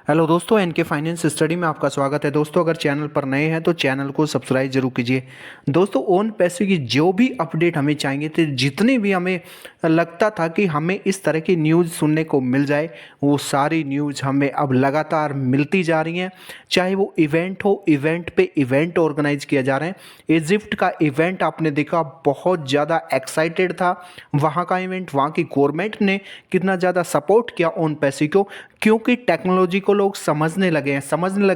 Hello दोस्तों, N K finance study में आपका स्वागत है। दोस्तों, अगर चैनल पर नए हैं तो चैनल को सब्सक्राइब जरूर कीजिए। दोस्तों, ओन पैसे की जो भी अपडेट हमें चाहिए थे, जितनी भी हमें लगता था कि हमें इस तरह की न्यूज़ सुनने को मिल जाए, वो सारी न्यूज़ हमें अब लगातार मिलती जा रही हैं। चाहे वो इवेंट हो, इवेंट पे इवेंट ऑर्गेनाइज किया जा रहे हैं। इजिप्ट का इवेंट आपने देखा, बहुत ज़्यादा एक्साइटेड था। वहाँ का इवेंट, वहाँ की गवर्नमेंट ने कितना ज़्यादा सपोर्ट किया ओन पैसे को, क्योंकि टेक्नोलॉजी को लोग समझने लगे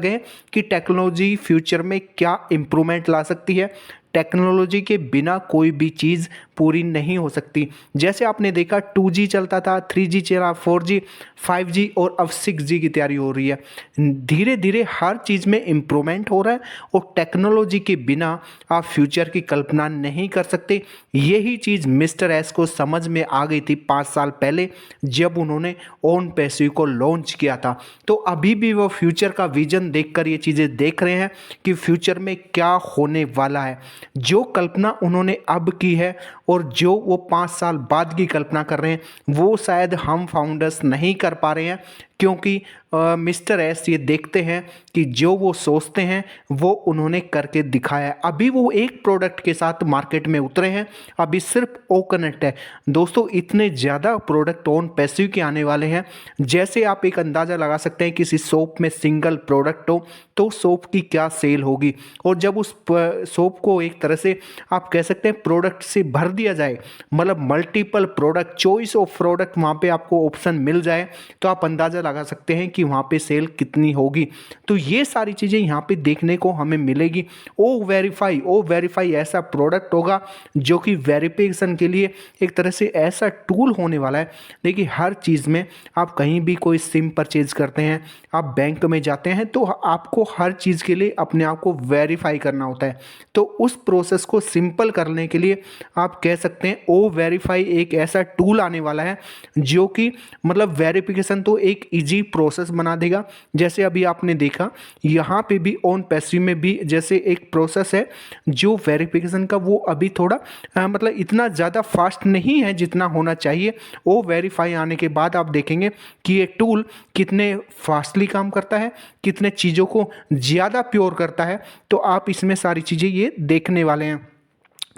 हैं कि टेक्नोलॉजी फ्यूचर में क्या इम्प्रूवमेंट ला सकती है। टेक्नोलॉजी के बिना कोई भी चीज़ पूरी नहीं हो सकती। जैसे आपने देखा 2G चलता था, 3G चला, 4G, 5G और अब 6G की तैयारी हो रही है। धीरे धीरे हर चीज़ में इम्प्रूवमेंट हो रहा है और टेक्नोलॉजी के बिना आप फ्यूचर की कल्पना नहीं कर सकते। यही चीज़ मिस्टर एस को समझ में आ गई थी 5 साल पहले, जब उन्होंने ओन पैसिव को लॉन्च किया था। तो अभी भी वो फ्यूचर का विजन देखकर ये चीज़ें देख रहे हैं कि फ्यूचर में क्या होने वाला है। जो कल्पना उन्होंने अब की है और जो वो 5 साल बाद की कल्पना कर रहे हैं, वो शायद हम फाउंडर्स नहीं कर पा रहे हैं, क्योंकि मिस्टर एस ये देखते हैं कि जो वो सोचते हैं वो उन्होंने करके दिखाया है। अभी वो एक प्रोडक्ट के साथ मार्केट में उतरे हैं, अभी सिर्फ ओकनेट है। दोस्तों, इतने ज़्यादा प्रोडक्ट ओन पैसिव के आने वाले हैं। जैसे आप एक अंदाज़ा लगा सकते हैं, किसी सोप में सिंगल प्रोडक्ट हो तो सोप की क्या सेल होगी, और जब उस सोप को एक तरह से आप कह सकते हैं प्रोडक्ट से भर दिया जाए, मतलब multiple product, choice of product वहाँ पे आपको ऑप्शन मिल जाए, तो आप अंदाज़ा लगा सकते हैं कि वहाँ पे सेल कितनी होगी। तो ये सारी चीज़ें यहाँ पे देखने को हमें मिलेगी। ओ वेरीफाई ऐसा प्रोडक्ट होगा जो कि वेरिफिकेशन के लिए एक तरह से ऐसा टूल होने वाला है। देखिए, हर चीज़ में आप कहीं भी कोई सिम परचेज करते हैं, आप बैंक में जाते हैं, तो आपको हर चीज़ के लिए अपने आप को वेरीफाई करना होता है। तो उस प्रोसेस को सिंपल करने के लिए आप कह सकते हैं ओ वेरीफाई एक ऐसा टूल आने वाला है जो कि मतलब वेरिफिकेशन तो एक इजी प्रोसेस बना देगा। जैसे अभी आपने देखा यहाँ पे भी ऑन पैसिव में भी जैसे एक प्रोसेस है जो वेरिफिकेशन का, वो अभी थोड़ा मतलब इतना ज़्यादा फास्ट नहीं है जितना होना चाहिए। ओ वेरीफाई आने के बाद आप देखेंगे कि ये टूल कितने फास्टली काम करता है, कितने चीज़ों को ज़्यादा प्योर करता है। तो आप इसमें सारी चीज़ें ये देखने वाले हैं।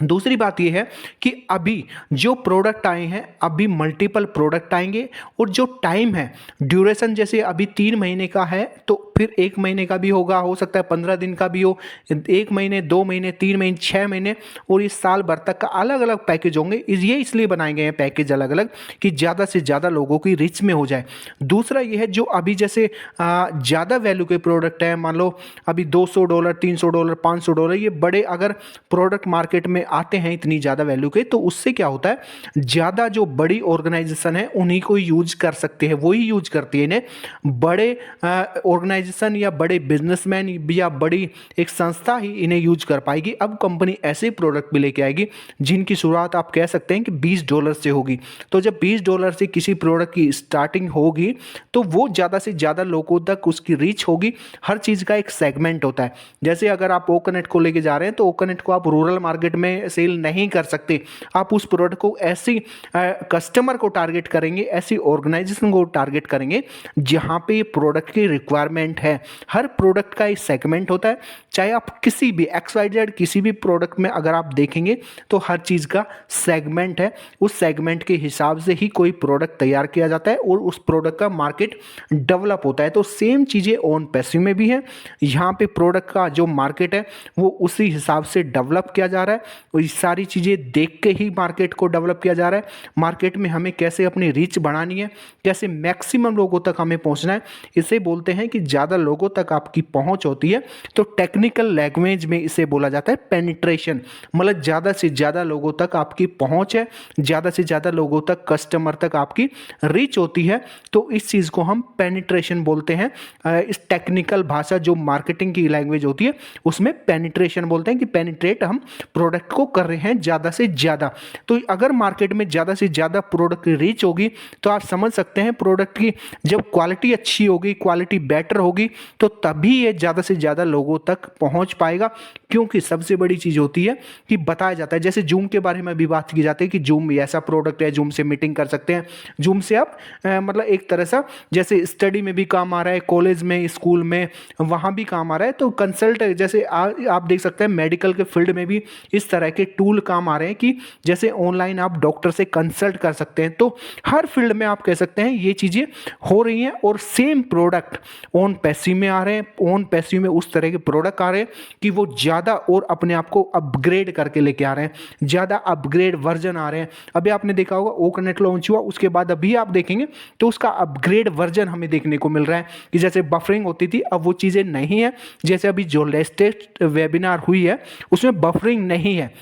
दूसरी बात यह है कि अभी जो प्रोडक्ट आए हैं, अभी मल्टीपल प्रोडक्ट आएंगे, और जो टाइम है, ड्यूरेशन, जैसे अभी 3 महीने का है तो फिर 1 महीने का भी होगा, हो सकता है 15 दिन का भी हो, 1 महीने, 2 महीने, 3 महीने, 6 महीने और इस साल भर तक का अलग अलग पैकेज होंगे। ये इसलिए बनाए गए हैं पैकेज अलग अलग कि ज़्यादा से ज़्यादा लोगों की रीच में हो जाए। दूसरा यह है, जो अभी जैसे ज़्यादा वैल्यू के प्रोडक्ट हैं, मान लो अभी $200, $300, $500, ये बड़े अगर प्रोडक्ट मार्केट में आते हैं इतनी ज़्यादा वैल्यू के, तो उससे क्या होता है, ज़्यादा जो बड़ी ऑर्गेनाइजेशन है उन्हीं को यूज कर सकते हैं, वही यूज करती है इन्हें। बड़े ऑर्गेनाइजेशन या बड़े बिजनेसमैन या बड़ी एक संस्था ही इन्हें यूज कर पाएगी। अब कंपनी ऐसे प्रोडक्ट भी लेके आएगी जिनकी शुरुआत आप कह सकते हैं कि $20 से होगी। तो जब $20 से किसी प्रोडक्ट की स्टार्टिंग होगी तो वो ज़्यादा से ज़्यादा लोगों तक उसकी रीच होगी। हर चीज़ का एक सेगमेंट होता है। जैसे अगर आप ओकनेट को लेके जा रहे हैं तो ओकनेट को आप रूरल मार्केट में सेल नहीं कर सकते। आप उस प्रोडक्ट को ऐसी कस्टमर को टारगेट करेंगे, ऐसी ऑर्गेनाइजेशन को टारगेट करेंगे जहां पे प्रोडक्ट की रिक्वायरमेंट है। हर प्रोडक्ट का एक सेगमेंट होता है। चाहे आप किसी भी XYZ किसी भी प्रोडक्ट में अगर आप देखेंगे तो हर चीज़ का सेगमेंट है। उस सेगमेंट के हिसाब से ही कोई प्रोडक्ट तैयार किया जाता है और उस प्रोडक्ट का मार्केट डेवलप होता है। तो सेम चीज़ें ऑन पैसिव में भी है। यहाँ पे प्रोडक्ट का जो मार्केट है वो उसी हिसाब से डेवलप किया जा रहा है। और ये सारी चीज़ें देख के ही मार्केट को डेवलप किया जा रहा है। मार्केट में हमें कैसे अपनी रीच बढ़ानी है, कैसे मैक्सिमम लोगों तक हमें पहुंचना है, इसे बोलते हैं कि ज़्यादा लोगों तक आपकी पहुंच होती है। तो टेक्निकल लैंग्वेज में इसे बोला जाता है पेनिट्रेशन, मतलब ज़्यादा से ज़्यादा लोगों तक आपकी पहुंच है, ज़्यादा से ज़्यादा लोगों तक, कस्टमर तक आपकी रीच होती है। तो इस चीज़ को हम पेनिट्रेशन बोलते हैं। इस टेक्निकल भाषा जो मार्केटिंग की लैंग्वेज होती है उसमें पेनिट्रेशन बोलते हैं कि पेनिट्रेट हम प्रोडक्ट को को कर रहे हैं ज़्यादा से ज़्यादा। तो अगर मार्केट में ज़्यादा से ज़्यादा प्रोडक्ट की रीच होगी तो आप समझ सकते हैं प्रोडक्ट की जब क्वालिटी अच्छी होगी, क्वालिटी बेटर होगी, तो तभी ये ज़्यादा से ज़्यादा लोगों तक पहुंच पाएगा। क्योंकि सबसे बड़ी चीज़ होती है कि बताया जाता है, जैसे जूम के बारे में भी बात की जाती है कि जूम ऐसा प्रोडक्ट है, जूम से मीटिंग कर सकते हैं, जूम से आप मतलब एक तरह से जैसे स्टडी में भी काम आ रहा है, कॉलेज में, स्कूल में, वहाँ भी काम आ रहा है। तो कंसल्ट जैसे आप देख सकते हैं मेडिकल के फील्ड में भी इस तरह के टूल काम आ रहे हैं कि जैसे ऑनलाइन आप डॉक्टर से कंसल्ट कर सकते हैं। तो हर फील्ड में आप कह सकते हैं ये चीज़ें हो रही हैं और सेम प्रोडक्ट ओन पैसिव में आ रहे हैं। ओन पैसिव में उस तरह के प्रोडक्ट आ रहे हैं कि वो ज़्यादा और अपने आप को अपग्रेड करके लेके आ रहे हैं, ज़्यादा अपग्रेड वर्जन आ रहे हैं। अभी आपने देखा होगा ओकनेट लॉन्च हुआ, उसके बाद अभी आप देखेंगे तो उसका अपग्रेड वर्जन हमें देखने को मिल रहा है कि जैसे बफरिंग होती थी अब वो चीज़ें नहीं है। जैसे अभी जो लेटेस्ट वेबिनार हुई है उसमें बफरिंग नहीं है।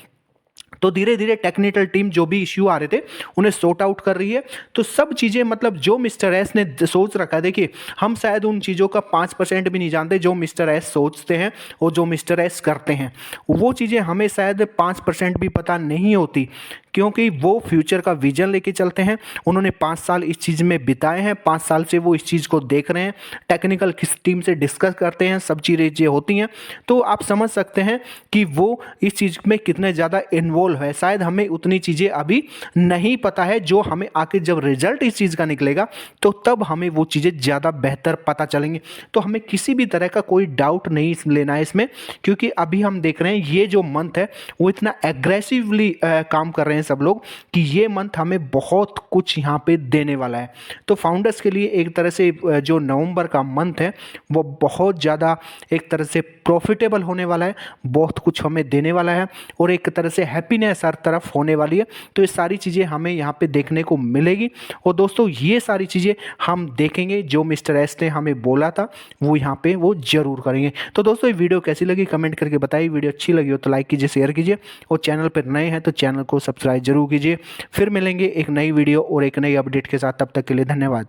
तो धीरे धीरे टेक्निकल टीम जो भी इश्यू आ रहे थे उन्हें सॉर्ट आउट कर रही है। तो सब चीज़ें मतलब जो मिस्टर एस ने सोच रखा है, देखिए हम शायद उन चीज़ों का 5% भी नहीं जानते जो मिस्टर एस सोचते हैं और जो मिस्टर एस करते हैं। वो चीज़ें हमें शायद 5% भी पता नहीं होती, क्योंकि वो फ्यूचर का विजन लेके चलते हैं। उन्होंने 5 साल इस चीज़ में बिताए हैं, 5 साल से वो इस चीज़ को देख रहे हैं, टेक्निकल किस टीम से डिस्कस करते हैं, सब चीज़ें होती हैं। तो आप समझ सकते हैं कि वो इस चीज़ में कितने ज़्यादा इन्वॉल्व है। शायद हमें उतनी चीज़ें अभी नहीं पता है, जो हमें आके जब रिजल्ट इस चीज़ का निकलेगा तो तब हमें वो चीज़ें ज़्यादा बेहतर पता चलेंगे। तो हमें किसी भी तरह का कोई डाउट नहीं लेना है इसमें, क्योंकि अभी हम देख रहे हैं ये जो मंथ है वो इतना एग्रेसिवली काम कर रहे हैं सब लोग कि ये मंथ हमें बहुत कुछ यहाँ पे देने वाला है। तो फाउंडर्स के लिए एक तरह से जो नवंबर का मंथ है वो बहुत ज़्यादा एक तरह से प्रॉफिटेबल होने वाला है, बहुत कुछ हमें देने वाला है और एक तरह से हैप्पीनेस हर तरफ होने वाली है। तो ये सारी चीज़ें हमें यहाँ पे देखने को मिलेगी और दोस्तों ये सारी चीज़ें हम देखेंगे जो मिस्टर एस ने हमें बोला था वो यहाँ पे वो जरूर करेंगे। तो दोस्तों ये वीडियो कैसी लगी कमेंट करके बताइए। वीडियो अच्छी लगी हो तो लाइक कीजिए, शेयर कीजिए और चैनल पर नए हैं तो चैनल को सब्सक्राइब जरूर कीजिए। फिर मिलेंगे एक नई वीडियो और एक नई अपडेट के साथ, तब तक के लिए धन्यवाद।